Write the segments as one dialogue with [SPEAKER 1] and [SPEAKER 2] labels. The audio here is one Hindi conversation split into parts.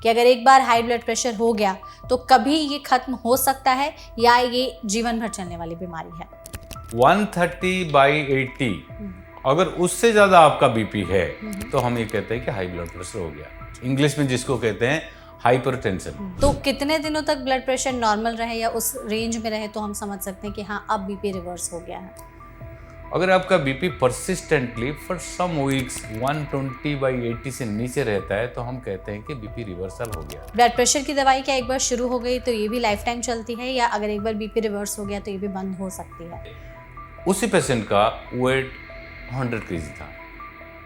[SPEAKER 1] कि अगर एक बार हाई ब्लड प्रेशर हो गया तो कभी ये खत्म हो सकता है या ये जीवन भर चलने वाली बीमारी है?
[SPEAKER 2] 130/80 अगर उससे ज़्यादा आपका बीपी है तो हम ये कहते हैं कि हाई ब्लड प्रेशर हो गया, इंग्लिश में जिसको कहते हैं हाइपरटेंशन।
[SPEAKER 1] तो कितने दिनों तक ब्लड प्रेशर नॉर्मल रहे या उस रेंज में रहे तो हम समझ सकते हैं कि हाँ अब बीपी रिवर्स हो गया है?
[SPEAKER 2] अगर आपका BP persistently for some weeks 120/80 से नीचे रहता है तो हम कहते हैं कि बीपी रिवर्सल हो गया।
[SPEAKER 1] ब्लड प्रेशर की दवाई क्या एक बार शुरू हो गई तो ये भी लाइफ टाइम चलती है या अगर एक बार बीपी रिवर्स हो गया तो ये भी बंद हो सकती है?
[SPEAKER 2] उसी पेशेंट का वेट 100 kg था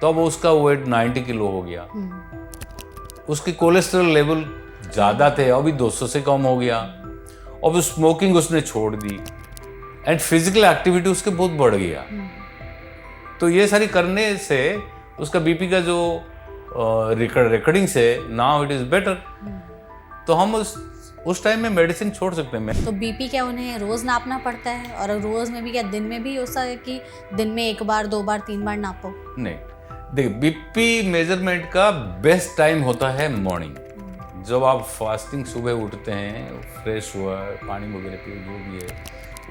[SPEAKER 2] तो अब उसका वेट 90 किलो हो गया। उसकी कोलेस्ट्रॉल लेवल ज़्यादा थे, अभी 200 से कम हो गया। अब स्मोकिंग उसने छोड़ दी एंड फिजिकल एक्टिविटी उसके बहुत बढ़ गया। तो ये सारी करने से उसका बीपी का जो रिकॉर्डिंग से नाउ इट इज बेटर। तो हम उस टाइम में मेडिसिन छोड़ सकते हैं।
[SPEAKER 1] तो बीपी क्या उन्हें रोज नापना पड़ता है और रोज में भी क्या दिन में भी हो सकता है कि दिन में 1 बार 2 बार 3 बार नापो?
[SPEAKER 2] नहीं, देखिए बीपी मेजरमेंट का बेस्ट टाइम होता है मॉर्निंग। जब आप फास्टिंग सुबह उठते हैं, फ्रेश हुआ, पानी वगैरह पिए, जो भी है,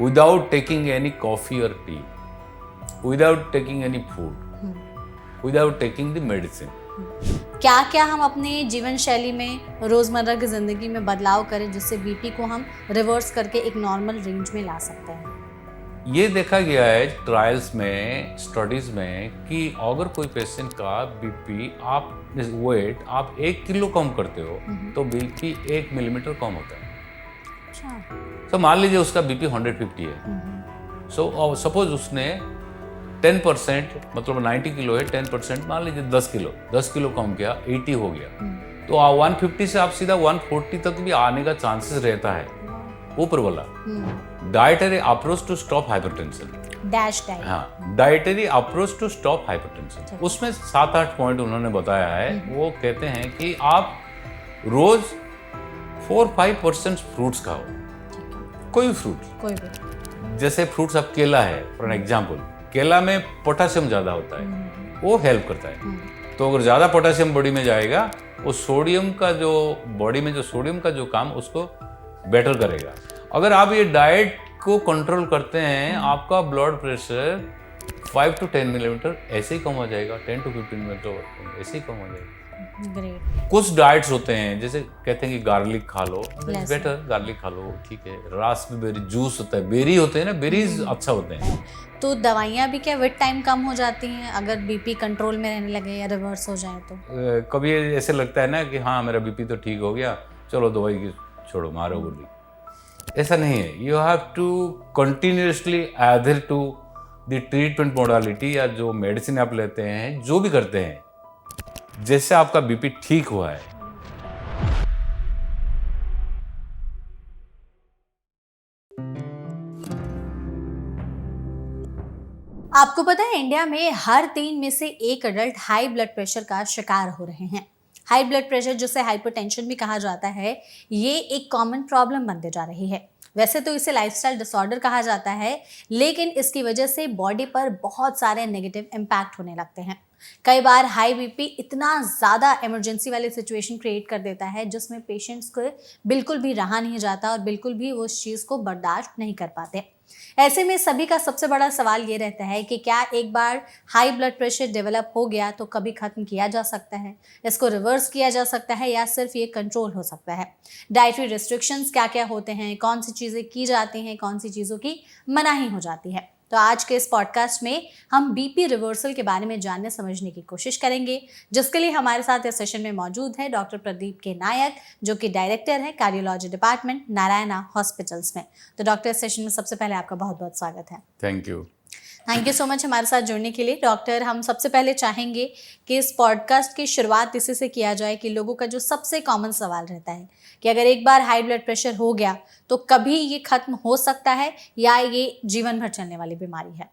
[SPEAKER 2] विदाउट टेकिंग एनी कॉफी और T, without taking any food, without taking the medicine.
[SPEAKER 1] क्या क्या हम अपने जीवन शैली में रोजमर्रा की जिंदगी में बदलाव करें जिससे बीपी को हम रिवर्स करके एक नॉर्मल रेंज में ला सकते हैं?
[SPEAKER 2] ये देखा गया है ट्रायल्स में, स्टडीज में कि अगर कोई पेशेंट का बीपी आप वेट आप 1 किलो कम करते हो तो बीपी 1 मिलीमीटर कम होता है।
[SPEAKER 1] अच्छा।
[SPEAKER 2] तो मान लीजिए उसका बीपी 150 है, सो सपोज उसने 10% मतलब 90 किलो है, 10% मान लीजिए 10 किलो कम किया, 80 हो गया। तो 150 से आप सीधा 140 तक भी आने का चांसेस रहता है। ऊपर वाला dietary approach to stop hypertension,
[SPEAKER 1] dash diet.
[SPEAKER 2] हाँ, dietary approach to stop hypertension, उसमें 7-8 पॉइंट उन्होंने बताया है। वो कहते हैं कि आप रोज 4-5% फ्रूट्स खाओ, कोई फ्रूट। जैसे फ्रूट्स आप केला है फॉर एग्जाम्पल, केला में पोटेशियम ज़्यादा होता है, वो हेल्प करता है। तो अगर ज़्यादा पोटेशियम बॉडी में जाएगा, वो सोडियम का जो बॉडी में जो सोडियम का जो काम उसको बेटर करेगा। अगर आप ये डाइट को कंट्रोल करते हैं, आपका ब्लड प्रेशर 5 to 10 मिलीमीटर ऐसे ही कम हो जाएगा, 10 to 15 मिलीमीटर ऐसे ही कम हो जाएगा।
[SPEAKER 1] ग्रेट।
[SPEAKER 2] कुछ डाइट्स होते हैं जैसे कहते हैं कि गार्लिक खा लो, बेटर गार्लिक खा लो, ठीक है। रास्पबेरी जूस होता है, बेरी होते हैं ना, बेरीज अच्छा होते हैं।
[SPEAKER 1] तो दवाइयाँ भी क्या विद टाइम कम हो जाती हैं अगर बीपी कंट्रोल में रहने लगे या रिवर्स हो जाए तो?
[SPEAKER 2] कभी ऐसे लगता है ना कि हाँ मेरा बीपी तो ठीक हो गया, चलो दवाई की छोड़ो, मारो गोली। ऐसा नहीं है। You have to continuously adhere to the treatment modality, या जो मेडिसिन आप लेते हैं, जो भी करते हैं, जैसे आपका बीपी ठीक हुआ है।
[SPEAKER 1] आपको पता है इंडिया में हर 3 में से 1 अडल्ट हाई ब्लड प्रेशर का शिकार हो रहे हैं। हाई ब्लड प्रेशर जिसे हाइपरटेंशन भी कहा जाता है, ये एक कॉमन प्रॉब्लम बनते जा रही है। वैसे तो इसे लाइफस्टाइल डिसऑर्डर कहा जाता है, लेकिन इसकी वजह से बॉडी पर बहुत सारे नेगेटिव इम्पैक्ट होने लगते हैं। कई बार हाई बीपी इतना ज़्यादा इमरजेंसी वाली सिचुएशन क्रिएट कर देता है जिसमें पेशेंट्स को बिल्कुल भी रहा नहीं जाता और बिल्कुल भी वो उस चीज़ को बर्दाश्त नहीं कर पाते। ऐसे में सभी का सबसे बड़ा सवाल ये रहता है कि क्या एक बार हाई ब्लड प्रेशर डेवलप हो गया तो कभी ख़त्म किया जा सकता है, इसको रिवर्स किया जा सकता है या सिर्फ ये कंट्रोल हो सकता है? डाइटरी रिस्ट्रिक्शंस क्या क्या होते हैं, कौन सी चीज़ें की जाती हैं, कौन सी चीज़ों की मनाही हो जाती है? तो आज के इस पॉडकास्ट में हम बीपी रिवर्सल के बारे में जानने समझने की कोशिश करेंगे, जिसके लिए हमारे साथ इस सेशन में मौजूद है डॉक्टर प्रदीप के नायक, जो कि डायरेक्टर है कार्डियोलॉजी डिपार्टमेंट नारायणा हॉस्पिटल्स में। तो डॉक्टर, इस सेशन में सबसे पहले आपका बहुत बहुत स्वागत है।
[SPEAKER 2] थैंक यू
[SPEAKER 1] सो मच हमारे साथ जुड़ने के लिए। डॉक्टर, हम सबसे पहले चाहेंगे कि इस पॉडकास्ट की शुरुआत इसी से किया जाए कि लोगों का जो सबसे कॉमन सवाल रहता है कि अगर एक बार हाई ब्लड प्रेशर हो गया तो कभी ये खत्म हो सकता है या ये जीवन भर चलने वाली बीमारी है?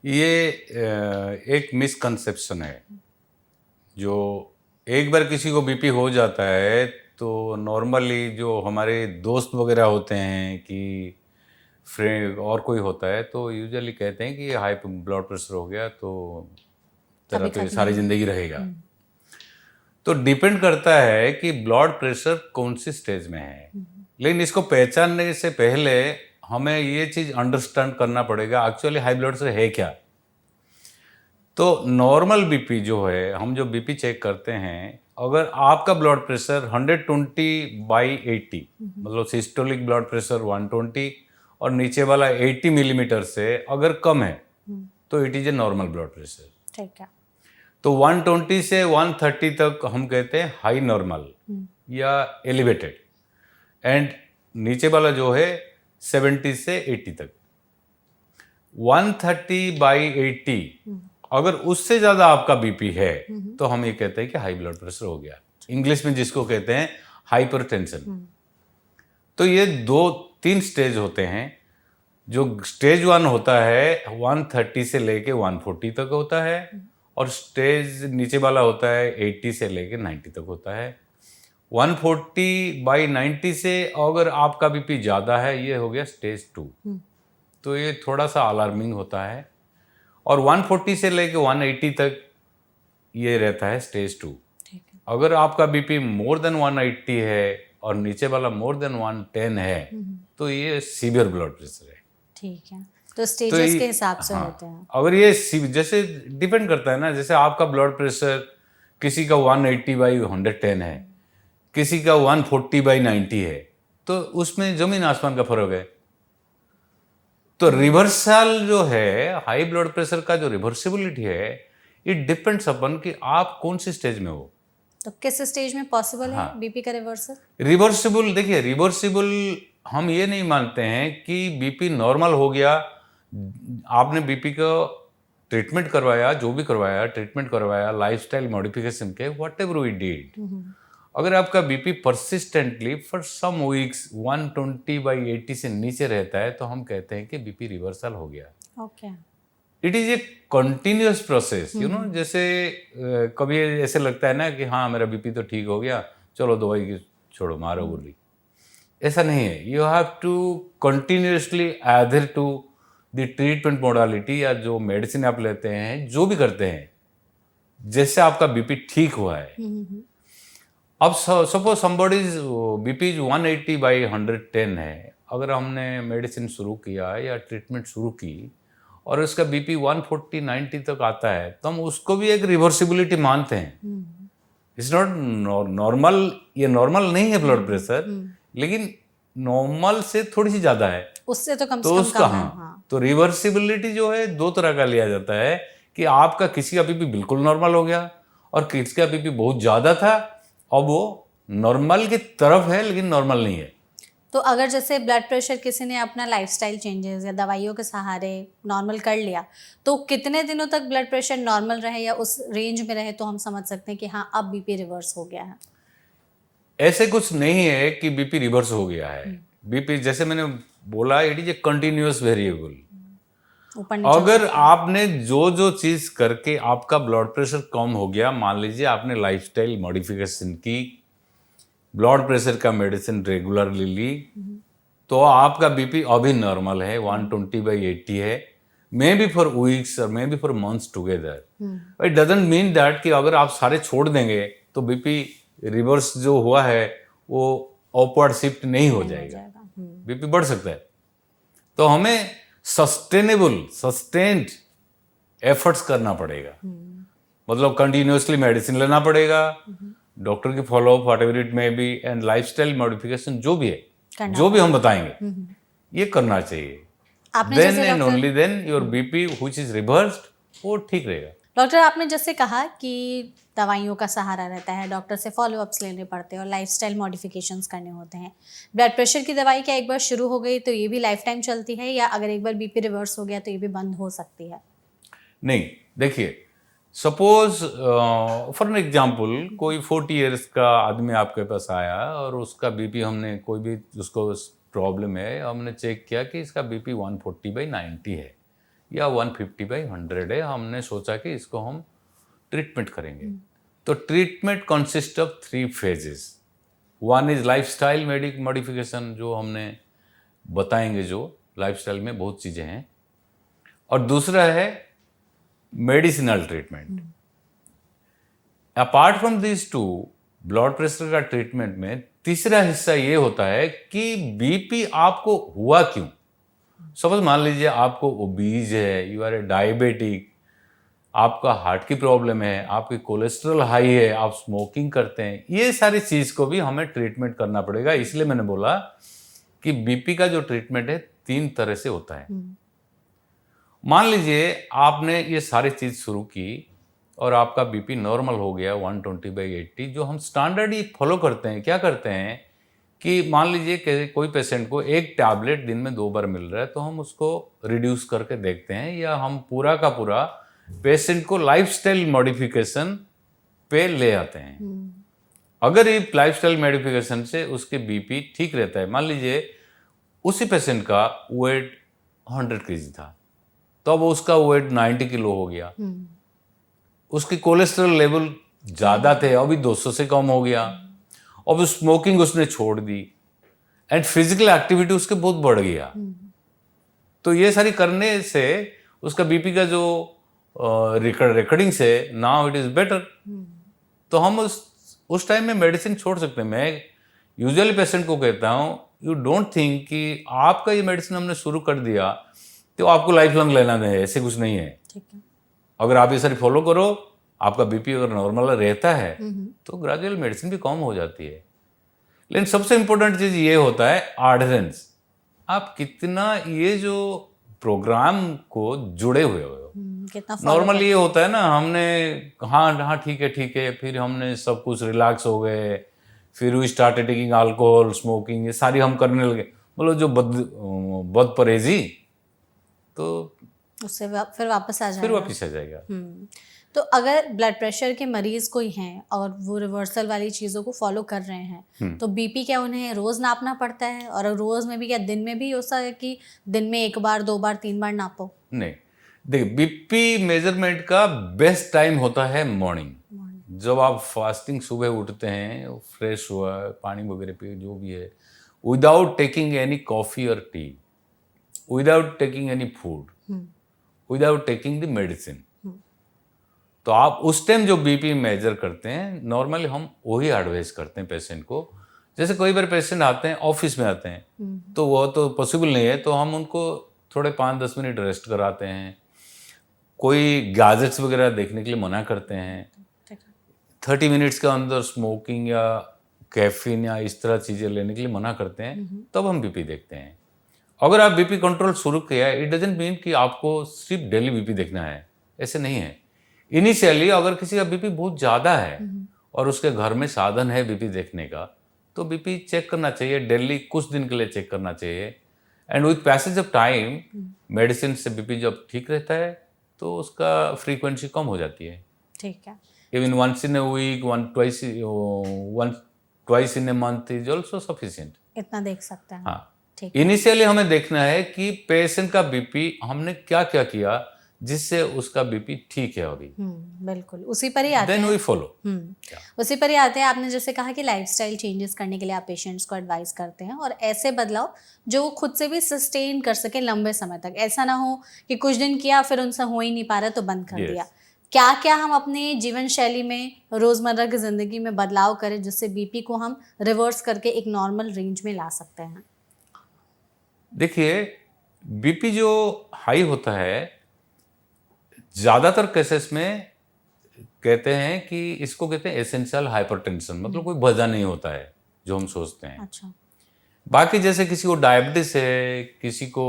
[SPEAKER 2] ये एक मिसकंसेप्शन है। जो एक बार किसी को बीपी हो जाता है तो नॉर्मली जो हमारे दोस्त वगैरह होते हैं कि फ्रेंड और कोई होता है तो यूजुअली कहते हैं कि हाई ब्लड प्रेशर हो गया तो तेरा तो ये सारी ज़िंदगी रहेगा। तो डिपेंड करता है कि ब्लड प्रेशर कौन सी स्टेज में है। लेकिन इसको पहचानने से पहले हमें ये चीज़ अंडरस्टैंड करना पड़ेगा एक्चुअली हाई ब्लड प्रेशर है क्या। तो नॉर्मल बीपी जो है, हम जो बीपी चेक करते हैं, अगर आपका ब्लड प्रेशर 120/80 मतलब सिस्टोलिक ब्लड प्रेशर 120 और नीचे वाला 80 मिलीमीटर से अगर कम है तो it is a normal blood pressure.
[SPEAKER 1] ठीक है।
[SPEAKER 2] तो 120 से 130 तक हम कहते हैं हाई नॉर्मल या एलिवेटेड, एंड नीचे वाला जो है 70 से 80 तक। 130/80 अगर उससे ज़्यादा आपका बीपी है तो हम ये कहते हैं कि हाई ब्लड प्रेशर हो गया, इंग्लिश में जिसको कहते हैं हाइपरटेंशन। तो ये 2-3 स्टेज होते हैं। जो स्टेज 1 होता है 130 से लेके 140 तक होता है, और स्टेज नीचे वाला होता है 80 से लेके 90 तक होता है। 140/90 से अगर आपका बीपी ज़्यादा है, ये हो गया स्टेज 2। तो ये थोड़ा सा अलार्मिंग होता है। और 140 से लेके 180 तक ये रहता है स्टेज 2। अगर आपका बीपी मोर देन 180 है और नीचे वाला मोर देन 110 है तो ये सीवियर ब्लड प्रेशर है।
[SPEAKER 1] ठीक है। तो स्टेजेस के हिसाब से होते हैं।
[SPEAKER 2] अगर ये जैसे डिपेंड करता है ना, जैसे आपका ब्लड प्रेशर किसी का 180/110 है, किसी का 140/90 है, तो उसमें जमीन आसमान का फर्क है। तो रिवर्सल जो है हाई ब्लड प्रेशर का, जो रिवर्सिबिलिटी है, इट डिपेंड्स अपन कि आप कौन सी स्टेज में हो।
[SPEAKER 1] तो किस स्टेज में पॉसिबल है बीपी का रिवर्सल?
[SPEAKER 2] रिवर्सिबल, देखिए रिवर्सिबल हम ये नहीं मानते हैं कि बीपी नॉर्मल हो गया, आपने बीपी का ट्रीटमेंट करवाया, जो भी करवाया, ट्रीटमेंट करवाया, लाइफस्टाइल मॉडिफिकेशन के, व्हाटएवर वी डिड, अगर आपका BP persistently for some weeks 120/80 से नीचे रहता है तो हम कहते हैं कि बीपी रिवर्सल हो गया।
[SPEAKER 1] Okay.
[SPEAKER 2] It is a continuous process, you know. जैसे कभी ऐसे लगता है ना कि हाँ मेरा बीपी तो ठीक हो गया, चलो दवाई की छोड़ो, मारो गोली। ऐसा नहीं है। You have to continuously adhere to the treatment modality, या जो मेडिसिन आप लेते हैं, जो भी करते हैं, जैसे आपका बीपी ठीक हुआ है। अब सपोज समबडीज बीपी 180/110 है, अगर हमने मेडिसिन शुरू किया या ट्रीटमेंट शुरू की और उसका बीपी 140-90 तक आता है, तो हम उसको भी एक रिवर्सिबिलिटी मानते हैं। इट्स नॉट नॉर्मल, ये नॉर्मल नहीं है ब्लड प्रेशर, लेकिन नॉर्मल से थोड़ी सी ज़्यादा है,
[SPEAKER 1] उससे तो कम
[SPEAKER 2] तो
[SPEAKER 1] से कम
[SPEAKER 2] उसका
[SPEAKER 1] कम है।
[SPEAKER 2] हाँ। तो रिवर्सिबिलिटी जो है 2 तरह का लिया जाता है, कि आपका किसी का बीपी बिल्कुल नॉर्मल हो गया और किसी का बीपी बहुत ज़्यादा था, अब वो नॉर्मल की तरफ है लेकिन नॉर्मल नहीं है।
[SPEAKER 1] तो अगर जैसे ब्लड प्रेशर किसी ने अपना लाइफस्टाइल चेंजेस या दवाइयों के सहारे नॉर्मल कर लिया, तो कितने दिनों तक ब्लड प्रेशर नॉर्मल रहे या उस रेंज में रहे तो हम समझ सकते हैं कि हाँ अब बीपी रिवर्स हो गया है?
[SPEAKER 2] ऐसे कुछ नहीं है कि बीपी रिवर्स हो गया है। बीपी, जैसे मैंने बोला, it is a continuous variable. अगर आपने जो चीज करके आपका ब्लड प्रेशर कम हो गया, मान लीजिए आपने लाइफस्टाइल मॉडिफिकेशन की, ब्लड प्रेशर का मेडिसिन रेगुलरली ली, तो आपका बीपी अभी नॉर्मल है, 120/80 है, मे बी फॉर वीक्स और may be for months together. It doesn't mean that कि अगर आप सारे छोड़ देंगे तो बीपी रिवर्स जो हुआ है वो अपवर्ड शिफ्ट नहीं हो जाएगा, बीपी बढ़ सकता है। तो हमें सस्टेन्ड एफर्ट्स करना पड़ेगा, मतलब कंटिन्यूसली मेडिसिन लेना पड़ेगा, डॉक्टर की follow up whatever it may B, and lifestyle modification जो भी है, जो भी हम बताएंगे, ये करना चाहिए। Then and only then your BP which is reversed, वो ठीक रहेगा।
[SPEAKER 1] डॉक्टर, आपने जैसे कहा कि दवाइयों का सहारा रहता है, डॉक्टर से फॉलोअप्स लेने पड़ते हैं और लाइफस्टाइल मॉडिफिकेशंस करने होते हैं। ब्लड प्रेशर की दवाई क्या एक बार शुरू हो गई तो ये भी लाइफ टाइम चलती है, या अगर एक बार बीपी रिवर्स हो गया तो ये भी बंद हो सकती है?
[SPEAKER 2] नहीं, देखिए, सपोज फॉर एन एग्जाम्पल, कोई 40 ईयर्स का आदमी आपके पास आया और उसका बीपी, हमने कोई भी उसको प्रॉब्लम है, हमने चेक किया कि इसका बीपी 140/90 है या 150/100 है, हमने सोचा कि इसको हम ट्रीटमेंट करेंगे। तो treatment consist of 3 phases. One is lifestyle modification, जो हमने बताएंगे, जो लाइफस्टाइल में बहुत चीज़ें हैं, और दूसरा है medicinal treatment. Apart from this two, blood pressure का ट्रीटमेंट में तीसरा हिस्सा ये होता है कि बीपी आपको हुआ क्यों। सपोज मान लीजिए आपको ओबीज है, यू आर ए डायबिटिक, आपका हार्ट की प्रॉब्लम है, आपकी कोलेस्ट्रॉल हाई है, आप स्मोकिंग करते हैं, ये सारी चीज़ को भी हमें ट्रीटमेंट करना पड़ेगा। इसलिए मैंने बोला कि बीपी का जो ट्रीटमेंट है 3 तरह से होता है। मान लीजिए आपने ये सारी चीज़ शुरू की और आपका बीपी नॉर्मल हो गया 120/80, जो हम स्टैंडर्ड ही फॉलो करते हैं। क्या करते हैं कि मान लीजिए कि कोई पेशेंट को एक टैबलेट दिन में 2 बार मिल रहा है, तो हम उसको रिड्यूस करके देखते हैं, या हम पूरा का पूरा पेशेंट को लाइफस्टाइल मॉडिफिकेशन पे ले आते हैं। अगर ये लाइफस्टाइल मॉडिफिकेशन से उसके बीपी ठीक रहता है, मान लीजिए उसी पेशेंट का वेट 100 kg था, तो अब उसका वेट 90 किलो हो गया। उसकी कोलेस्ट्रॉल लेवल ज़्यादा थे, अभी 200 से कम हो गया। अब स्मोकिंग उसने छोड़ दी एंड फिजिकल एक्टिविटी उसके बहुत बढ़ गया। तो ये सारी करने से उसका बीपी का जो रिकॉर्डिंग से नाउ इट इज़ बेटर। तो हम उस टाइम में मेडिसिन छोड़ सकते हैं। मैं यूजुअली पेशेंट को कहता हूँ, यू डोंट थिंक कि आपका ये मेडिसिन हमने शुरू कर दिया तो आपको लाइफ लॉन्ग लेना है, ऐसे कुछ नहीं है।
[SPEAKER 1] ठीक है।
[SPEAKER 2] अगर आप ये सारी फॉलो करो, आपका बीपी अगर नॉर्मल रहता है तो ग्रेजुअल मेडिसिन भी कम हो जाती है। लेकिन सबसे इंपॉर्टेंट चीज़ ये होता है एडहेरेंस। आप कितना ये जो प्रोग्राम को जुड़े हुए हो।
[SPEAKER 1] कितना
[SPEAKER 2] नॉर्मली ये होता है ना, हमने हाँ ठीक है, फिर हमने सब कुछ रिलैक्स हो गए, फिर we started taking alcohol, smoking, ये सारी हम करने लगे, मतलब जो बद परहेजी, तो
[SPEAKER 1] उससे फिर वापस आ
[SPEAKER 2] जाएगा।
[SPEAKER 1] तो अगर ब्लड प्रेशर के मरीज कोई हैं और वो रिवर्सल वाली चीज़ों को फॉलो कर रहे हैं, तो बीपी क्या उन्हें रोज़ नापना पड़ता है? और रोज़ में भी क्या दिन में भी हो सकता है कि दिन में 1 बार 2 बार 3 बार नापो?
[SPEAKER 2] नहीं, देखिए बीपी मेजरमेंट का बेस्ट टाइम होता है मॉर्निंग। जब आप फास्टिंग सुबह उठते हैं, फ्रेश हुआ, पानी वगैरह पिए, जो भी है, विदाउट टेकिंग एनी कॉफ़ी और T, without taking any food, without taking the medicine, तो आप उस टाइम जो बीपी मेजर करते हैं, नॉर्मली हम वही एडवाइस करते हैं पेशेंट को। जैसे कोई बार पेशेंट आते हैं, ऑफिस में आते हैं, तो वो तो पॉसिबल नहीं है, तो हम उनको थोड़े 5-10 मिनट रेस्ट कराते हैं। कोई गैजेट्स वगैरह देखने के लिए मना करते हैं। 30 मिनट्स के अंदर स्मोकिंग या कैफीन या इस तरह चीज़ें लेने के लिए मना करते हैं, तब हम बीपी देखते हैं। अगर आप बीपी कंट्रोल शुरू किया है, इट डजंट मीन कि आपको सिर्फ डेली बीपी देखना है, ऐसे नहीं है। इनिशियली अगर किसी का बीपी बहुत ज़्यादा है और उसके घर में साधन है बीपी देखने का, तो बीपी चेक करना चाहिए, डेली कुछ दिन के लिए चेक करना चाहिए। And with passage of time medicine से बीपी जब ठीक रहता है तो उसका फ्रीक्वेंसी कम हो जाती है।
[SPEAKER 1] ठीक है।
[SPEAKER 2] Even once in a week, twice in a month is also sufficient.
[SPEAKER 1] इतना देख सकते हैं।
[SPEAKER 2] हाँ,
[SPEAKER 1] ठीक।
[SPEAKER 2] इनिशियली हमें देखना है कि पेशेंट का बीपी हमने क्या क्या किया जिससे उसका बीपी ठीक है अभी।
[SPEAKER 1] बिल्कुल, उसी पर ही आते हैं।
[SPEAKER 2] Then we follow.
[SPEAKER 1] उसी पर ही आते हैं। आपने जैसे कहा कि लाइफस्टाइल चेंजेस करने के लिए आप पेशेंट्स को एडवाइस करते हैं, और ऐसे बदलाव जो वो खुद से भी सस्टेन कर सके लंबे समय तक। ऐसा ना हो कि कुछ दिन किया फिर उनसे हो ही नहीं पा रहा तो बंद कर दिया। क्या क्या हम अपने जीवन शैली में, रोज़मर्रा की ज़िंदगी में बदलाव करें जिससे बीपी को हम रिवर्स करके एक नॉर्मल रेंज में ला सकते हैं?
[SPEAKER 2] देखिए, बीपी जो हाई होता है, ज़्यादातर केसेस में कहते हैं कि इसको कहते हैं एसेंशियल हाइपरटेंशन, मतलब कोई वजह नहीं होता है जो हम सोचते हैं।
[SPEAKER 1] अच्छा।
[SPEAKER 2] बाकी जैसे किसी को डायबिटीज है, किसी को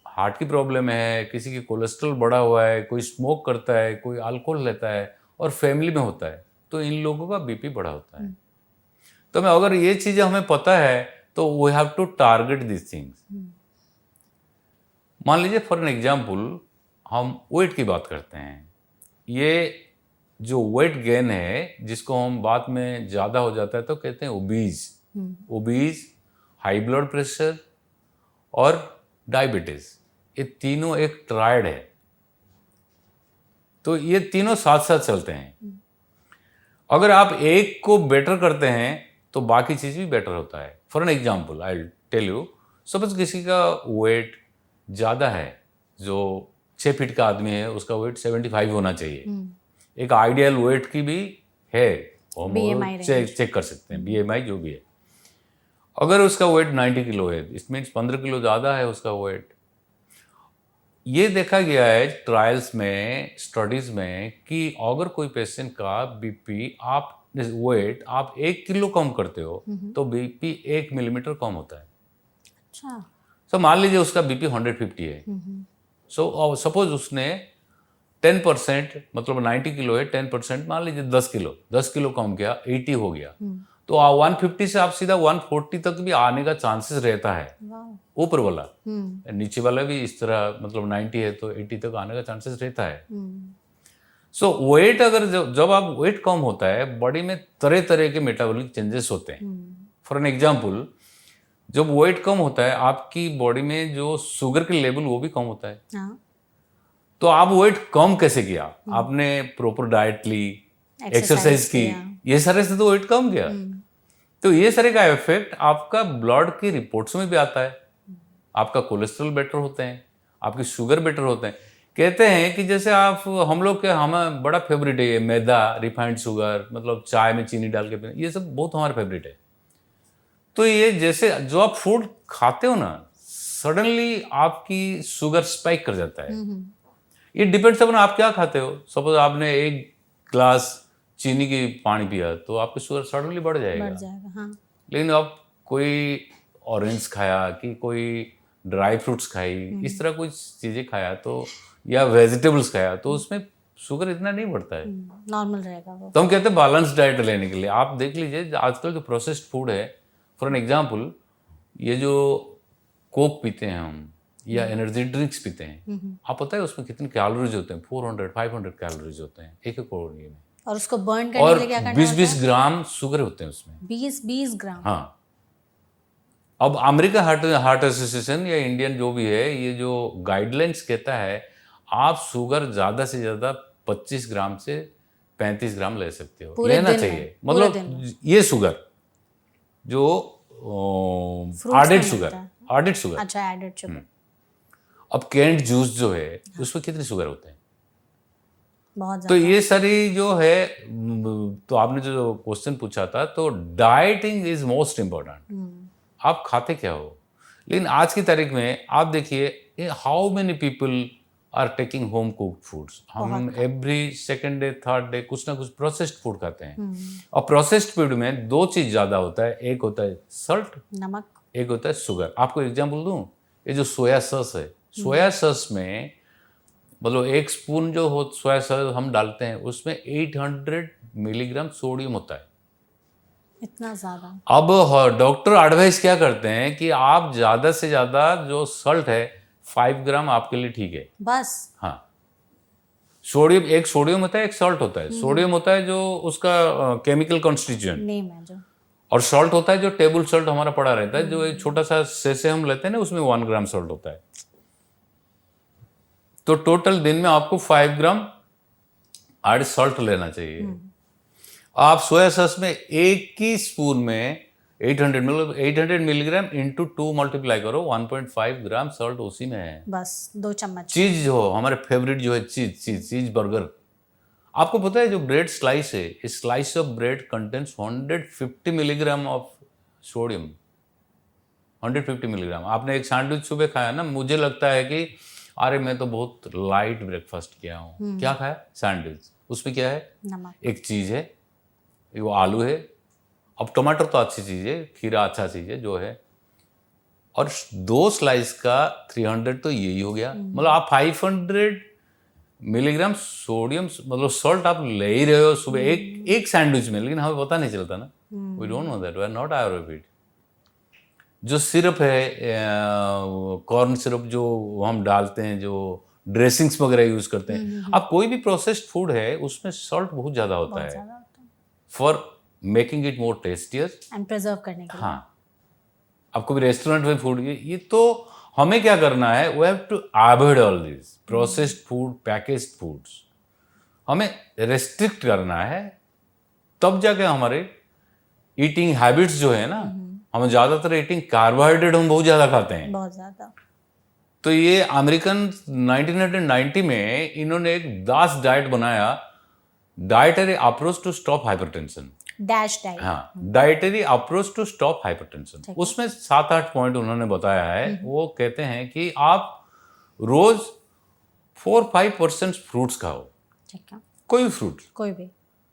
[SPEAKER 2] हार्ट की प्रॉब्लम है, किसी की कोलेस्ट्रॉल बढ़ा हुआ है, कोई स्मोक करता है, कोई अल्कोहल लेता है और फैमिली में होता है, तो इन लोगों का बीपी बढ़ा होता है। तो मैं अगर ये चीज़ें हमें पता है तो we have to target this things. मान लीजिए फॉर एन एग्जाम्पल हम वेट की बात करते हैं। ये जो वेट गेन है जिसको हम बाद में ज़्यादा हो जाता है तो कहते हैं ओबीज, हाई ब्लड प्रेशर और डायबिटीज़, ये तीनों एक ट्रायड है। तो ये तीनों साथ साथ चलते हैं। अगर आप एक को बेटर करते हैं तो बाकी चीज़ भी बेटर होता है। For an example I tell you, suppose किसी का वेट ज़्यादा है, जो 6 फीट का आदमी है, उसका वेट 75 होना चाहिए। एक आइडियल वेट की भी है, हम
[SPEAKER 1] BMI
[SPEAKER 2] चेक कर सकते हैं, BMI जो भी है। अगर उसका वेट 90 किलो है, इट मीन्स 15 किलो ज़्यादा है उसका वेट। ये देखा गया है ट्रायल्स में, स्टडीज में, कि अगर कोई पेशेंट का बीपी आप वेट आप 1 किलो कम करते हो तो बीपी 1 मिलीमीटर कम होता है।
[SPEAKER 1] अच्छा।
[SPEAKER 2] सो मान लीजिए उसका बीपी 150 है, सो सपोज उसने 10%, मतलब 90 किलो है, 10% मान लीजिए 10 किलो कम किया, 80 हो गया, तो 150 से आप सीधा 140 तक भी आने का चांसेस रहता है।
[SPEAKER 1] वाह।
[SPEAKER 2] ऊपर वाला, नीचे वाला भी इस तरह, मतलब 90 है तो 80 तक आने का चांसेस रहता है। सो वेट अगर जब आप वेट कम होता है, बॉडी में तरह तरह के मेटाबॉलिक चेंजेस होते हैं। फॉर एन एग्जांपल, जब वेट कम होता है आपकी बॉडी में जो शुगर के लेवल वो भी कम होता है।
[SPEAKER 1] हाँ।
[SPEAKER 2] तो आप वेट कम कैसे किया? आपने प्रॉपर डाइट ली, एक्सरसाइज की, ये सारे से तो वेट कम किया। तो ये सारे का इफेक्ट आपका ब्लड की रिपोर्ट्स में भी आता है। आपका कोलेस्ट्रॉल बेटर होते हैं, आपकी शुगर बेटर होते हैं। कहते हैं कि जैसे आप, हम लोग के, हमें बड़ा फेवरेट है ये मैदा, रिफाइंड शुगर, मतलब चाय में चीनी डाल के पीना, ये सब बहुत हमारा फेवरेट है। तो ये जैसे जो आप फूड खाते हो ना, सडनली आपकी शुगर स्पाइक कर जाता है। ये डिपेंड्स अपना आप क्या खाते हो। सपोज आपने 1 ग्लास चीनी की पानी पिया तो आपकी शुगर सडनली बढ़ जाएगा।
[SPEAKER 1] हाँ।
[SPEAKER 2] लेकिन आप कोई ऑरेंज खाया, कि कोई ड्राई फ्रूट्स खाई, इस तरह कुछ चीज़ें खाया तो, या वेजिटेबल्स खाया तो उसमें शुगर इतना नहीं बढ़ता है,
[SPEAKER 1] नॉर्मल रहेगा वो।
[SPEAKER 2] तो हम कहते हैं बैलेंस डाइट लेने के लिए। आप देख लीजिए आजकल जो प्रोसेस्ड फूड है, फॉर एन एग्जांपल, ये जो कोक पीते हैं हम, या एनर्जी ड्रिंक्स पीते हैं, आप पता है उसमें कितने कैलोरीज होते हैं? 400-500 कैलोरीज होते हैं एक कौड़ी में।
[SPEAKER 1] और उसको बर्न करने
[SPEAKER 2] और
[SPEAKER 1] के लिए क्या करना
[SPEAKER 2] 20-20 ग्राम शुगर होते हैं उसमें।
[SPEAKER 1] 20 ग्राम?
[SPEAKER 2] हाँ। अब अमेरिका हार्ट एसोसिएशन या इंडियन जो भी है, ये जो गाइडलाइंस कहता है आप शुगर ज़्यादा से ज़्यादा 25 ग्राम से 35 ग्राम ले सकते हो, लेना चाहिए। मतलब ये शुगर जो एडेड शुगर।
[SPEAKER 1] अच्छा, एडेड शुगर।
[SPEAKER 2] अब कैंड जूस जो है उसमें कितने शुगर होते हैं?
[SPEAKER 1] बहुत
[SPEAKER 2] तो
[SPEAKER 1] ज्यादा।
[SPEAKER 2] ये सारी जो है, तो आपने जो क्वेश्चन पूछा था, तो डाइटिंग इज मोस्ट इम्पोर्टेंट। आप खाते क्या हो? लेकिन आज की तारीख में आप देखिए how many people are taking home cooked foods. हम every second day, third day कुछ ना कुछ प्रोसेस्ड फूड खाते हैं। और प्रोसेस्ड फूड में 2 चीज ज्यादा होता है, एक होता है सल्ट,
[SPEAKER 1] नमक,
[SPEAKER 2] एक होता है शुगर। आपको एग्जांपल दूं, ये जो सोया सॉस है, सोया सॉस में मतलब 1 स्पून जो हो सोया सॉस हम डालते हैं, उसमें 800 मिलीग्राम सोडियम होता है।
[SPEAKER 1] इतना ज्यादा?
[SPEAKER 2] अब डॉक्टर एडवाइस क्या करते हैं कि आप ज्यादा से ज्यादा जो सॉल्ट है 5 ग्राम आपके लिए ठीक है
[SPEAKER 1] बस।
[SPEAKER 2] हाँ। सोडियम, एक सोडियम होता है, एक सॉल्ट होता है। सोडियम होता है जो उसका केमिकल कॉन्स्टिट्यूएंट
[SPEAKER 1] नेम है जो,
[SPEAKER 2] और सॉल्ट होता है जो टेबल सॉल्ट हमारा पड़ा रहता है, जो एक छोटा सा सेसे हम लेते हैं ना, उसमें 1 ग्राम सॉल्ट होता है। तो टोटल दिन में आपको 5 ग्राम एड सॉल्ट लेना चाहिए। आप सोया सॉस में 1 ही स्पून में 800 मतलब 800 मिलीग्राम इंटू 2 मल्टीप्लाई करो, 1.5 ग्राम सॉल्ट उसी में है।
[SPEAKER 1] बस 2 चम्मच।
[SPEAKER 2] चीज जो हमारे फेवरेट जो है, चीज बर्गर। आपको पता है जो ब्रेड स्लाइस है, इस slice of bread contains 150 milligram of sodium. 150 milligram. आपने एक सैंडविच सुबह खाया ना, मुझे लगता है कि अरे मैं तो बहुत लाइट ब्रेकफास्ट किया हूँ। क्या खाया? सैंडविच। उसमें क्या है?
[SPEAKER 1] नमक।
[SPEAKER 2] एक चीज है, वो आलू है। अब टमाटर तो अच्छी चीज है, खीरा अच्छा चीज है जो है, और 2 स्लाइस का 300 तो यही हो गया। मतलब आप 500 मिलीग्राम सोडियम मतलब सॉल्ट आप ले ही रहे हो सुबह एक सैंडविच में। लेकिन हमें पता नहीं चलता ना, we don't know that, we are not aware of it. जो सिरप है, कॉर्न सिरप जो हम डालते हैं, जो ड्रेसिंग्स वगैरह यूज करते हैं, अब कोई भी प्रोसेस्ड फूड है उसमें सॉल्ट बहुत ज्यादा होता है for making it more tastier
[SPEAKER 1] and preserve करने के लिए।
[SPEAKER 2] हाँ। आपको भी रेस्टोरेंट में फूड, ये तो हमें क्या करना है, we have to avoid all this processed food, packaged foods. हमें रेस्ट्रिक्ट करना है, तब जाके हमारे ईटिंग हैबिट्स जो है ना, हमें ज्यादातर ईटिंग कार्बोहाइड्रेट हम बहुत ज्यादा खाते हैं,
[SPEAKER 1] बहुत ज्यादा।
[SPEAKER 2] तो ये अमेरिकन 1990 में इन्होंने एक दास डाइट बनाया dietary approach to stop hypertension.
[SPEAKER 1] Dash diet.
[SPEAKER 2] हाँ, dietary approach to stop hypertension, उसमें 7-8 पॉइंट उन्होंने बताया है। वो कहते हैं कि आप रोज 4-5% फ्रूट्स खाओ,
[SPEAKER 1] ठीक है,
[SPEAKER 2] कोई भी फ्रूट।
[SPEAKER 1] कोई भी।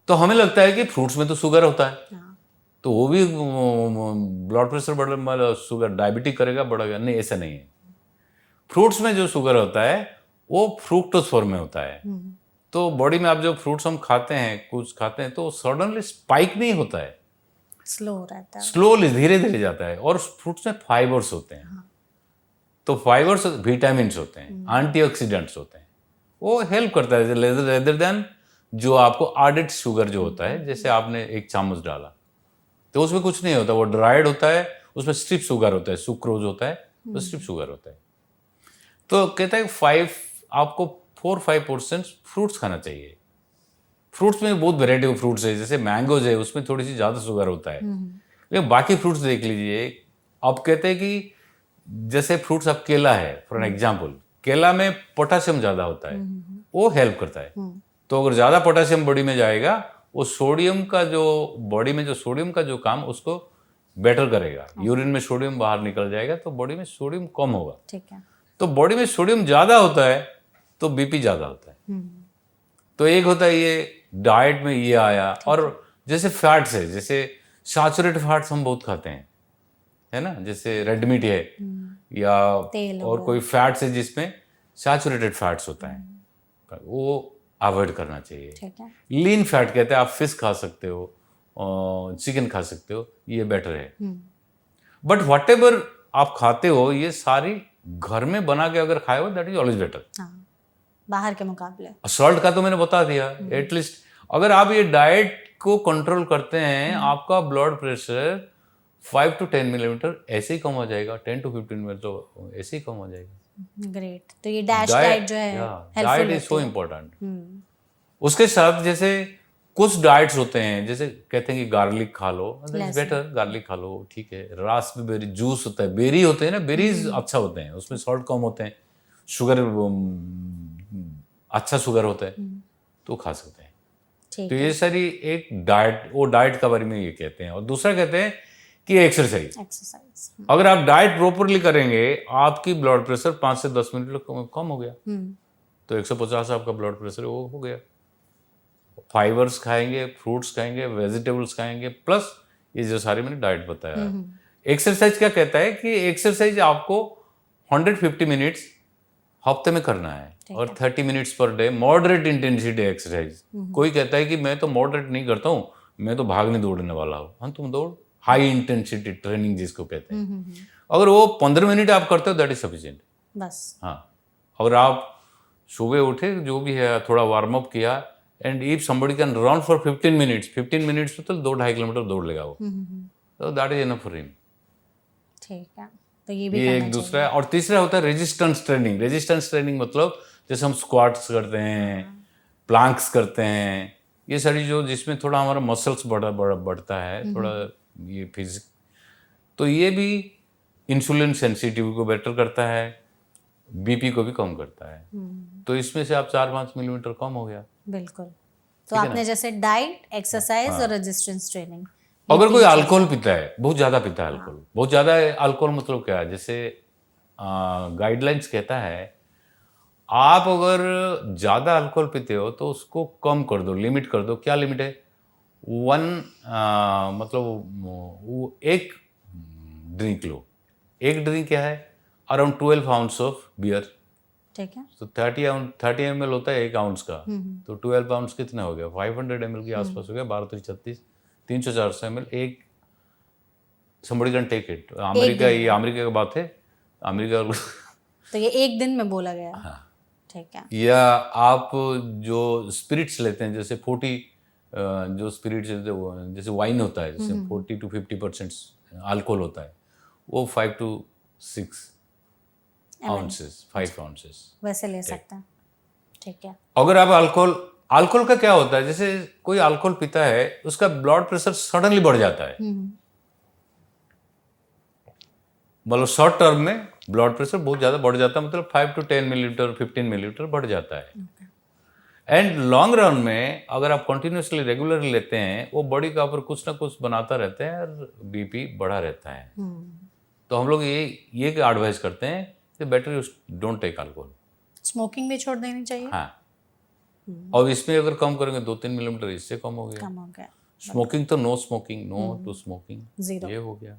[SPEAKER 2] तो हमें लगता है कि फ्रूट्स में तो शुगर होता है,
[SPEAKER 1] हाँ,
[SPEAKER 2] तो वो भी ब्लड प्रेशर बढ़, मतलब शुगर डायबिटिक करेगा, बढ़ेगा। नहीं, ऐसा नहीं है। फ्रूट्स में जो शुगर होता है वो फ्रूक्टोज फॉर्म में होता है। तो बॉडी में आप जो फ्रूट्स हम खाते हैं, कुछ खाते हैं, तो सडनली स्पाइक नहीं होता है,
[SPEAKER 1] स्लो रहता है।
[SPEAKER 2] स्लोली धीरे धीरे जाता है। और फ्रूट्स में फाइबर्स होते हैं। तो फाइबर्स विटामिन्स होते हैं, एंटीऑक्सीडेंट्स होते हैं, वो हेल्प करता है रेदर देन जो आपको आर्डेड शुगर जो होता है। जैसे आपने एक चम्मच डाला तो उसमें कुछ नहीं होता, वो ड्राइड होता है, उसमें स्ट्रिप शुगर होता है, सुक्रोज होता है, तो स्ट्रिप शुगर होता है। तो कहता है आपको 4-5% फ्रूट्स खाना चाहिए। फ्रूट्स में बहुत वेराइटी ऑफ फ्रूट्स है, जैसे मैंगोज है, उसमें थोड़ी सी ज़्यादा शुगर होता है। लेकिन बाकी फ्रूट्स देख लीजिए। आप कहते हैं कि जैसे फ्रूट्स, आप केला है फॉर एग्जाम्पल, केला में पोटासियम ज़्यादा होता है, वो हेल्प करता है। तो अगर ज़्यादा पोटासियम बॉडी में जाएगा, वो सोडियम का जो बॉडी में जो सोडियम का जो काम उसको बेटर करेगा। यूरिन में सोडियम बाहर निकल जाएगा, तो बॉडी में सोडियम कम होगा।
[SPEAKER 1] ठीक है।
[SPEAKER 2] तो बॉडी में सोडियम ज़्यादा होता है तो बीपी ज़्यादा होता है। तो एक होता है ये डाइट में ये आया। और जैसे फैट्स है, जैसे सैचुरेटेड फैट्स हम बहुत खाते हैं, है ना, जैसे रेड मीट है या और कोई फैट्स है जिसमें सैचुरेटेड फैट्स होता है, वो अवॉइड करना चाहिए।
[SPEAKER 1] ठीक है।
[SPEAKER 2] लीन फैट कहते हैं, आप फिश खा सकते हो, चिकन खा सकते हो, ये बेटर है। बट वट एवर आप खाते हो, ये सारी घर में बना के अगर खाए हो, दैट इज ऑलवेज बेटर।
[SPEAKER 1] हाँ, बाहर के मुकाबले।
[SPEAKER 2] सॉल्ट का तो मैंने बता दिया। एटलीस्ट अगर आप ये डाइट को कंट्रोल करते हैं, आपका ब्लड प्रेशर 5 to 10 मिलीमीटर ऐसे ही कम हो जाएगा, 10 to 15 मिनट तो ऐसे ही कम हो जाएगा।
[SPEAKER 1] ग्रेट। तो ये डैश डाइट जो है
[SPEAKER 2] डाइट इज सो इम्पोर्टेंट। उसके साथ जैसे कुछ डाइट्स होते हैं, जैसे कहते हैं कि गार्लिक खा लो, बेटर, गार्लिक खा लो, ठीक है। रास्पबेरी जूस होता है, बेरी होते हैं ना, बेरीज अच्छा होते हैं, उसमें सॉल्ट कम होते हैं, शुगर अच्छा शुगर होता है, तो खा सकते हैं। तो ये सारी एक डाइट, वो डाइट के बारे में ये कहते हैं। और दूसरा कहते हैं कि एक्सरसाइज। अगर आप डाइट प्रॉपरली करेंगे, आपकी ब्लड प्रेशर 5 से 10 मिनट कम हो गया, तो 150 आपका ब्लड प्रेशर वो हो गया। फाइबर्स खाएंगे, फ्रूट्स खाएंगे, वेजिटेबल्स खाएंगे, प्लस ये जो सारे मैंने डाइट बताया। एक्सरसाइज क्या कहता है कि एक्सरसाइज आपको 150 मिनट्स हफ्ते में करना है, और 30 minutes per day, moderate intensity exercise. कोई कहता है कि मैं तो मॉडरेट नहीं करता हूँ, मैं तो भागने दौड़ने वाला हूँ। हाँ, तुम दौड़, हाई इंटेंसिटी ट्रेनिंग जिसको कहते हैं। अगर वो 15 मिनट आप करते हो, दैट इज सफिशिएंट बस। हाँ, अगर आप सुबह उठे, जो भी है, थोड़ा वार्म अप किया, and if somebody can run for 15 minutes तो 2-2.5 किलोमीटर दौड़ लेगा वो, तो that is enough for him.
[SPEAKER 1] ठीक है, तो ये भी
[SPEAKER 2] ये एक दूसरा है। और तीसरा होता है रेजिस्टेंस ट्रेनिंग। रेजिस्टेंस ट्रेनिंग मतलब जैसे हम स्क्वाट्स करते हैं, प्लैंक्स करते हैं, ये सारी जो जिसमें थोड़ा हमारा मसल्स बढ़ता है, थोड़ा ये फिजिक, तो ये भी इंसुलिन सेंसिटिविटी को बेटर करता है, बीपी को भी कम करता है। तो इसमें से आप 4-5 मिलीमीटर कम हो गया।
[SPEAKER 1] बिल्कुल। तो आपने जैसे डाइट, एक्सरसाइज और रेजिस्टेंस ट्रेनिंग।
[SPEAKER 2] अगर कोई अल्कोहल पीता है, बहुत ज़्यादा पीता है अल्कोहल, बहुत ज़्यादा अल्कोहल मतलब क्या है, जैसे गाइडलाइंस कहता है, आप अगर ज़्यादा अल्कोहल पीते हो तो उसको कम कर दो, लिमिट कर दो। क्या लिमिट है? 1 मतलब एक ड्रिंक लो। एक ड्रिंक क्या है? Around 12 ounce of beer.
[SPEAKER 1] ठीक है।
[SPEAKER 2] तो 30 ml होता है 1 आउंस का, तो 12 आउंस कितना हो गया? 500 ml के आसपास हो गया। 12-36 300-400 ml एक। somebody can take it। America, ये अमेरिका की बात है, अमेरिका।
[SPEAKER 1] तो ये एक दिन में बोला गया। हाँ। ठीक है।
[SPEAKER 2] या आप जो स्पिरिट्स लेते हैं, जैसे 40 जो स्पिरिट्स जैसे वाइन होता है, जैसे 40 to 50% अल्कोहल होता है, वो 5 to 6 ounces, 5 ounces
[SPEAKER 1] वैसे ले सकते हैं। ठीक है।
[SPEAKER 2] अगर आप अल्कोहल का क्या होता है, जैसे कोई अल्कोहल पीता है, उसका ब्लड प्रेशर सडनली बढ़ जाता है, मतलब शॉर्ट टर्म में ब्लड प्रेशर बहुत ज़्यादा बढ़ जाता है, मतलब 5 to 10 मिलीमीटर, 15 मिलीमीटर बढ़ जाता है। एंड लॉन्ग रन में अगर आप कंटिन्यूसली रेगुलरली लेते हैं, वो बॉडी का ऊपर कुछ ना कुछ बनाता रहता है और बीपी बढ़ा रहता है। तो हम लोग ये एडवाइस करते हैं कि better you don't take alcohol.
[SPEAKER 1] Smoking भी छोड़ देनी चाहिए।
[SPEAKER 2] हाँ, और इसमें अगर कम करेंगे 2-3 मिलीमीटर, इससे कम हो गया। स्मोकिंग तो no smoking, no to smoking, ये हो गया।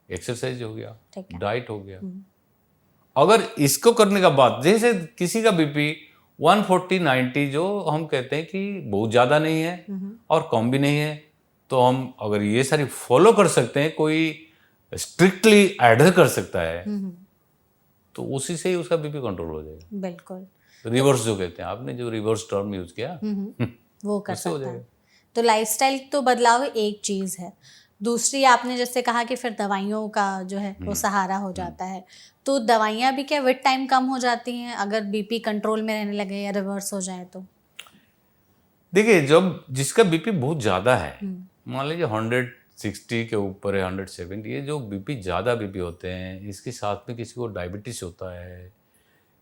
[SPEAKER 2] एक्सरसाइज हो गया, डाइट हो गया। अगर इसको करने का बाद, जैसे किसी का बीपी 140-90 जो हम कहते हैं कि बहुत ज़्यादा नहीं है और कम भी नहीं है, तो हम अगर ये सारी फॉलो कर सकते हैं, कोई स्ट्रिक्टली एडर कर सकता है, तो उसी से ही उसका बीपी कंट्रोल हो जाएगा।
[SPEAKER 1] बिल्कुल।
[SPEAKER 2] रिवर्स जो कहते हैं, आपने जो रिवर्स टर्म यूज किया,
[SPEAKER 1] वो कर सकता है। तो लाइफस्टाइल तो बदलाव एक चीज है, दूसरी आपने जैसे कहा कि फिर दवाइयों का जो है वो सहारा हो जाता है। तो दवाइयाँ भी क्या विद टाइम कम हो जाती हैं अगर बीपी कंट्रोल में रहने लगे या रिवर्स हो जाए तो?
[SPEAKER 2] देखिए, जब जिसका बीपी बहुत ज़्यादा है, मान लीजिए 160 के ऊपर है, 170, ये जो बीपी ज़्यादा बीपी होते हैं, इसके साथ में किसी को डायबिटीज़ होता है,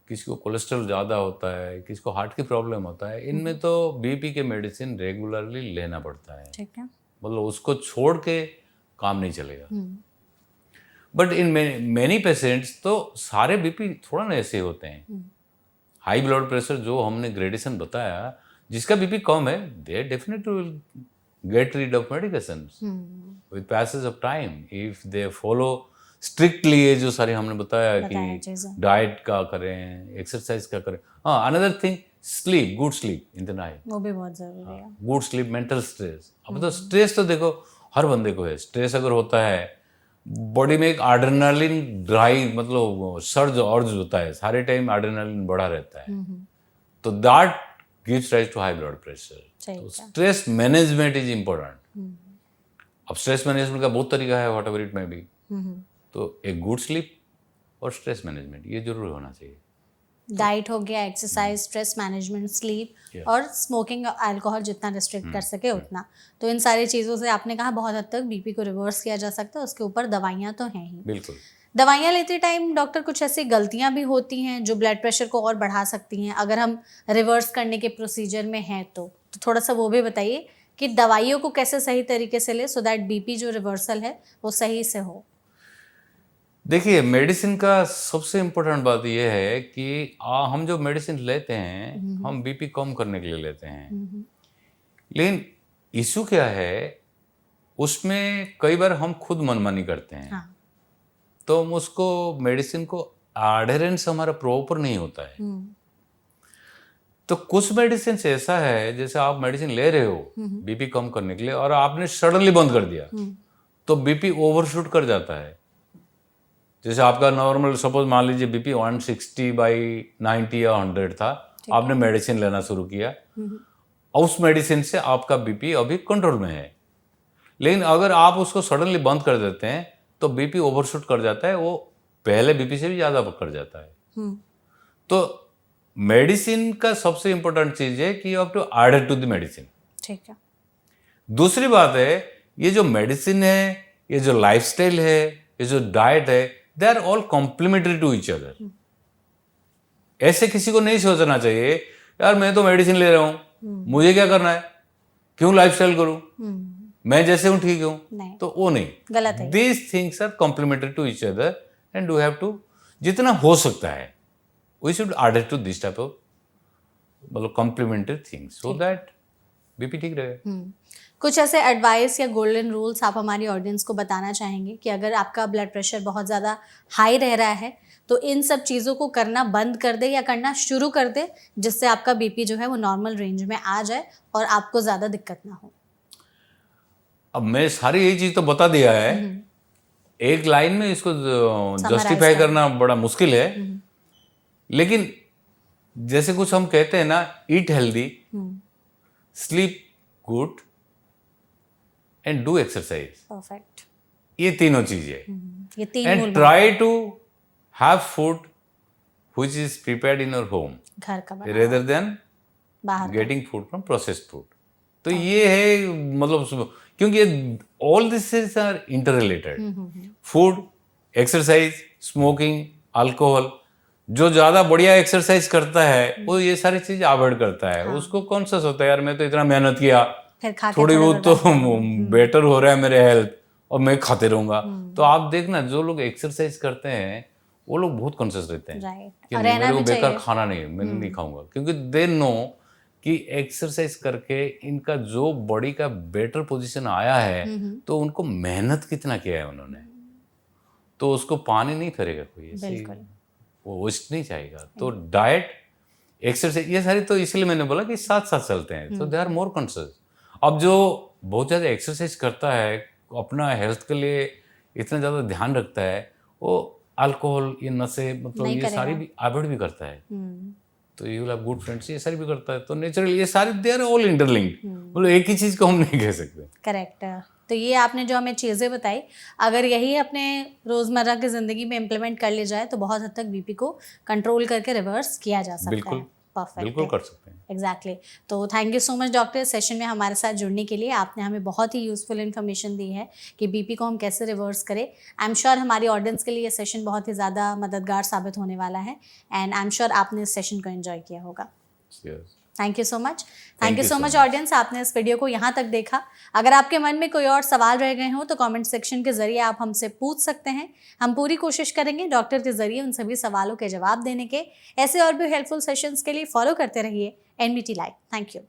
[SPEAKER 2] किसी को कोलेस्ट्रॉल ज़्यादा होता है, किसी को हार्ट की प्रॉब्लम होता है, इनमें तो बीपी के मेडिसिन रेगुलरली लेना पड़ता है।
[SPEAKER 1] ठीक है।
[SPEAKER 2] मतलब उसको छोड़ के काम नहीं चलेगा। बट इन मेनी पेशेंट्स तो सारे बीपी थोड़ा ना ऐसे होते हैं। हाई ब्लड प्रेशर जो हमने ग्रेडेशन बताया, जिसका बीपी कम है, they definitely will get rid of medications with passage of time if they follow strictly ये जो सारे हमने बताया कि डाइट का करें, एक्सरसाइज का करें। हाँ, another thing, sleep, good sleep in the night,
[SPEAKER 1] वो भी बहुत जरूरी है।
[SPEAKER 2] Good sleep, mental stress. अब तो स्ट्रेस तो देखो हर बंदे को है। स्ट्रेस अगर होता है, बॉडी में एक एड्रेनालिन ड्राइव, मतलब सर्ज अर्ज होता है, सारे टाइम एड्रेनालिन बढ़ा रहता है, तो that gives rise to high blood pressure. तो स्ट्रेस मैनेजमेंट इज इम्पोर्टेंट। अब स्ट्रेस मैनेजमेंट का बहुत तरीका है, whatever it may be. तो एक गुड स्लीप और स्ट्रेस मैनेजमेंट ये जरूर होना चाहिए।
[SPEAKER 1] डाइट हो गया, एक्सरसाइज, स्ट्रेस मैनेजमेंट, स्लीप और स्मोकिंग, अल्कोहल जितना रिस्ट्रिक्ट कर सके उतना। तो इन सारी चीज़ों से आपने कहा बहुत हद तक बीपी को रिवर्स किया जा सकता है। उसके ऊपर दवाइयाँ तो हैं ही।
[SPEAKER 2] बिल्कुल।
[SPEAKER 1] दवाइयाँ लेते टाइम डॉक्टर कुछ ऐसी गलतियाँ भी होती हैं जो ब्लड प्रेशर को और बढ़ा सकती हैं, अगर हम रिवर्स करने के प्रोसीजर में हैं तो थोड़ा सा वो भी बताइए कि दवाइयों को कैसे सही तरीके से ले, सो दैट बीपी जो रिवर्सल है वो सही से हो।
[SPEAKER 2] देखिए, मेडिसिन का सबसे इम्पोर्टेंट बात यह है कि हम जो मेडिसिन लेते हैं, हम बीपी कम करने के लिए लेते हैं, लेकिन इशू क्या है, उसमें कई बार हम खुद मनमानी करते हैं। हाँ। तो हम उसको मेडिसिन को एडहेरेंस हमारा प्रॉपर नहीं होता है। तो कुछ मेडिसिन ऐसा है, जैसे आप मेडिसिन ले रहे हो बीपी कम करने के लिए और आपने सडनली बंद कर दिया, तो बीपी ओवरशूट कर जाता है। जैसे आपका नॉर्मल, सपोज मान लीजिए बीपी 160/90 या 100 था, आपने मेडिसिन लेना शुरू किया, और उस मेडिसिन से आपका बीपी अभी कंट्रोल में है। लेकिन अगर आप उसको सडनली बंद कर देते हैं तो बीपी ओवरशूट कर जाता है, वो पहले बीपी से भी ज़्यादा कर जाता है। तो मेडिसिन का सबसे इंपॉर्टेंट चीज़ है कि you have to add to the medicine. ठीक है। दूसरी बात है, ये जो मेडिसिन है, ये जो लाइफस्टाइल है, ये जो डाइट है, they are all complementary to each other. ऐसे किसी को नहीं सोचना चाहिए यार मैं तो मेडिसिन ले रहा हूं, मुझे क्या करना है, क्यों लाइफस्टाइल करूं, मैं जैसे हूं ठीक हूं, तो वो नहीं, गलत है। These things are complementary to each other and you have to, जितना हो सकता है we should add to this type of, मतलब complementary things, so that BP ठीक रहे।
[SPEAKER 1] कुछ ऐसे एडवाइस या गोल्डन रूल्स आप हमारी ऑडियंस को बताना चाहेंगे कि अगर आपका ब्लड प्रेशर बहुत ज़्यादा हाई रह रहा है तो इन सब चीज़ों को करना बंद कर दे या करना शुरू कर दे, जिससे आपका बीपी जो है वो नॉर्मल रेंज में आ जाए और आपको ज़्यादा दिक्कत ना हो?
[SPEAKER 2] अब मैं सारी यही चीज़ तो बता दिया है, एक लाइन में इसको जस्टिफाई करना बड़ा मुश्किल है, लेकिन जैसे कुछ हम कहते हैं ना, eat healthy, sleep good and do exercise. Perfect. ये तीनों चीजें, ये तीन, and try to have food which is prepared in your home, घर का, rather than getting food from processed food. तो ये है, मतलब क्योंकि all this is are interrelated, food, exercise, smoking, alcohol, जो ज्यादा बढ़िया एक्सरसाइज करता है वो ये सारी चीज अवॉइड करता है। उसको कॉन्शियस होता है यार मैं तो इतना मेहनत किया,
[SPEAKER 1] फिर खा के
[SPEAKER 2] थोड़ी
[SPEAKER 1] थोड़ा
[SPEAKER 2] बहुत तो
[SPEAKER 1] बर्बाद
[SPEAKER 2] बेटर हो रहा है मेरे हेल्थ और मैं खाते रहूंगा। तो आप देखना जो लोग एक्सरसाइज करते हैं वो लोग बहुत कॉन्शियस रहते हैं
[SPEAKER 1] राइट,
[SPEAKER 2] कि
[SPEAKER 1] और
[SPEAKER 2] नहीं,
[SPEAKER 1] रहना
[SPEAKER 2] मेरे को
[SPEAKER 1] भी
[SPEAKER 2] बेकार
[SPEAKER 1] चाहिए।
[SPEAKER 2] खाना नहीं है, मैं नहीं खाऊंगा, क्योंकि दे नो कि एक्सरसाइज करके इनका जो बॉडी का बेटर पोजीशन आया है तो उनको मेहनत कितना किया है उन्होंने, तो उसको पानी नहीं करेगा कोई ऐसे ही,
[SPEAKER 1] बिल्कुल।
[SPEAKER 2] वो वेस्ट नहीं जाएगा। तो डाइट, एक्सरसाइज, ये सारी तो इसलिए मैंने बोला कि साथ साथ चलते हैं, तो दे आर मोर कॉन्शियस। अब जो बहुत ज़्यादा एक्सरसाइज करता है, अपना हेल्थ के लिए इतना ज़्यादा ध्यान रखता है, वो अल्कोहल, ये नशे, मतलब
[SPEAKER 1] नहीं
[SPEAKER 2] ये सारी
[SPEAKER 1] करेगा।
[SPEAKER 2] भी अवॉइड भी करता है। तो you will have good friends, ये सारी भी करता है। तो नेचुरली ये सारी दे आर ऑल इंटरलिंक्ड, मतलब एक ही चीज़ को हम नहीं कह सकते।
[SPEAKER 1] करेक्ट। तो ये आपने जो हमें चीज़ें बताई, अगर यही अपने रोज़मर्रा की ज़िंदगी में इम्प्लीमेंट कर लिया जाए तो बहुत हद तक बीपी को कंट्रोल करके रिवर्स किया जा सकता
[SPEAKER 2] बिल्कुल,
[SPEAKER 1] है। परफेक्ट,
[SPEAKER 2] बिल्कुल कर सकते हैं।
[SPEAKER 1] एग्जैक्टली। तो thank you so much doctor, session में हमारे साथ जुड़ने के लिए। आपने हमें बहुत ही यूज़फुल इन्फॉर्मेशन दी है कि बीपी को हम कैसे रिवर्स करें। आई एम श्योर हमारी ऑडियंस के लिए ये सेशन बहुत ही ज़्यादा मददगार साबित होने वाला है, एंड आई एम श्योर आपने इस सेशन को एंजॉय किया होगा।
[SPEAKER 2] Cheers.
[SPEAKER 1] Thank you so much.
[SPEAKER 2] Thank
[SPEAKER 1] thank you
[SPEAKER 2] you
[SPEAKER 1] so
[SPEAKER 2] so
[SPEAKER 1] much
[SPEAKER 2] much.
[SPEAKER 1] Audience, आपने इस वीडियो को यहाँ तक देखा। अगर आपके मन में कोई और सवाल रह गए हो तो कमेंट सेक्शन के जरिए आप हमसे पूछ सकते हैं। हम पूरी कोशिश करेंगे डॉक्टर के जरिए उन सभी सवालों के जवाब देने के। ऐसे और भी हेल्पफुल सेशंस के लिए फॉलो करते रहिए NBT लाइव। Thank you.